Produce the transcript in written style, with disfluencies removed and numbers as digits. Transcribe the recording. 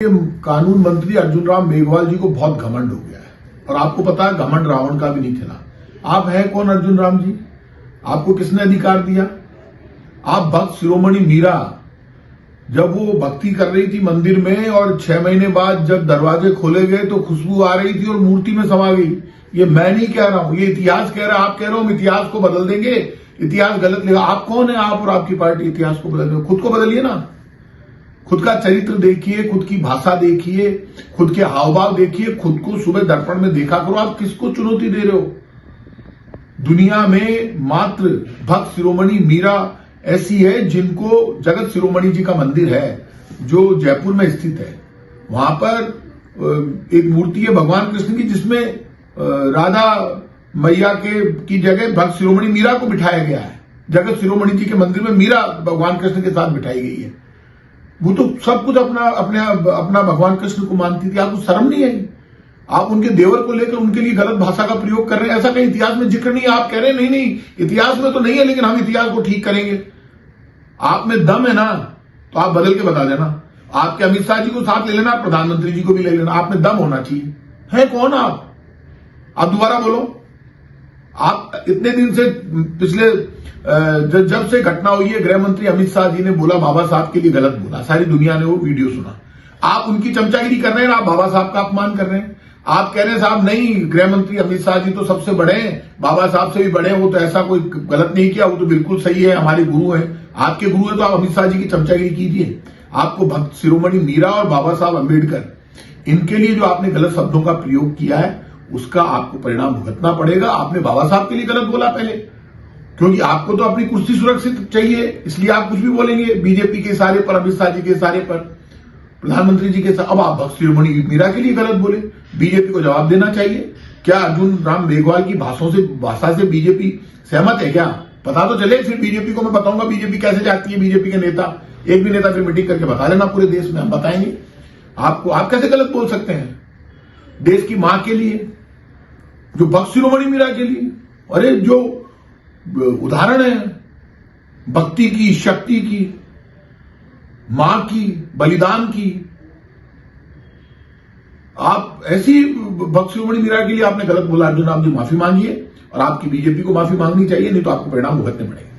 ये कानून मंत्री अर्जुन राम मेघवाल जी को बहुत घमंड हो गया है और आपको पता है घमंड रावण का भी नहीं चला। आप हैं कौन अर्जुन राम जी? आपको किसने अधिकार दिया? आप भक्त शिरोमणि मीरा जब वो भक्ति कर रही थी मंदिर में और 6 महीने बाद जब दरवाजे खोले गए तो खुशबू आ रही थी और मूर्ति में समा गई। ये मैं नहीं कह रहा हूं, ये इतिहास कह रहा है। आप कह रहे हो हम इतिहास को बदल देंगे, इतिहास गलत लिखा। आप कौन है? आप और आपकी पार्टी इतिहास को बदल देंगे? खुद को बदलिए ना। खुद का चरित्र देखिए, खुद की भाषा देखिए, खुद के हाव भाव देखिए, खुद को सुबह दर्पण में देखा करो। आप किसको चुनौती दे रहे हो? दुनिया में मात्र भक्त शिरोमणि मीरा ऐसी है जिनको जगत शिरोमणि जी का मंदिर है जो जयपुर में स्थित है। वहां पर एक मूर्ति है भगवान कृष्ण की जिसमें राधा मैया की जगह भक्त शिरोमणि मीरा को बिठाया गया है। जगत शिरोमणि जी के मंदिर में मीरा भगवान कृष्ण के साथ बिठाई गई है। वो तो सब कुछ अपना भगवान कृष्ण को मानती थी। आपको शर्म नहीं आई? आप उनके देवर को लेकर उनके लिए गलत भाषा का प्रयोग कर रहे हैं। ऐसा कहीं इतिहास में जिक्र नहीं है। आप कह रहे हैं नहीं इतिहास में तो नहीं है, लेकिन हम इतिहास को ठीक करेंगे। आप में दम है ना तो आप बदल के बता देना। आपके अमित शाह जी को साथ ले लेना, प्रधानमंत्री जी को भी ले लेना। आप में दम होना चाहिए। है कौन आप दोबारा बोलो। आप इतने दिन से पिछले जब से घटना हुई है, गृह मंत्री अमित शाह जी ने बोला बाबा साहब के लिए गलत बोला। सारी दुनिया ने वो वीडियो सुना। आप उनकी चमचागिरी कर रहे हैं, आप बाबा साहब का अपमान कर रहे हैं। आप कह रहे हैं साहब नहीं, गृह मंत्री अमित शाह जी तो सबसे बड़े हैं, बाबा साहब से भी बड़े हैं, वो तो ऐसा कोई गलत नहीं किया, वो तो बिल्कुल सही है, हमारे गुरु हैं। आपके गुरु हैं तो आप अमित शाह जी की चमचागिरी कीजिए। आपको भक्त शिरोमणि मीरा और बाबा साहब अम्बेडकर इनके लिए जो आपने गलत शब्दों का प्रयोग किया है उसका आपको परिणाम भुगतना पड़ेगा। आपने बाबा साहब के लिए गलत बोला पहले, क्योंकि आपको तो अपनी कुर्सी सुरक्षित चाहिए, इसलिए आप कुछ भी बोलेंगे बीजेपी के इशारे पर, अमित शाह जी के इशारे पर, प्रधानमंत्री जी के साथ। अब आप भक्त शिरोमणि मीरा के लिए गलत बोले। बीजेपी को जवाब देना चाहिए। क्या अर्जुन राम मेघवाल की भाषा से बीजेपी सहमत है क्या? पता तो चले, फिर बीजेपी को मैं बताऊंगा बीजेपी कैसे जाती है। बीजेपी के नेता, एक भी नेता फिर मीटिंग करके बता लेना पूरे देश में, हम बताएंगे आपको। आप कैसे गलत बोल सकते हैं देश की मां के लिए, जो भक्त शिरोमणि मीरा के लिए? अरे जो उदाहरण है भक्ति की, शक्ति की, मां की, बलिदान की, आप ऐसी भक्त शिरोमणि मीरा के लिए आपने गलत बोला। अर्जुन राम जी माफी मांगिए और आपकी बीजेपी को माफी मांगनी चाहिए, नहीं तो आपको परिणाम भुगतने पड़ेंगे।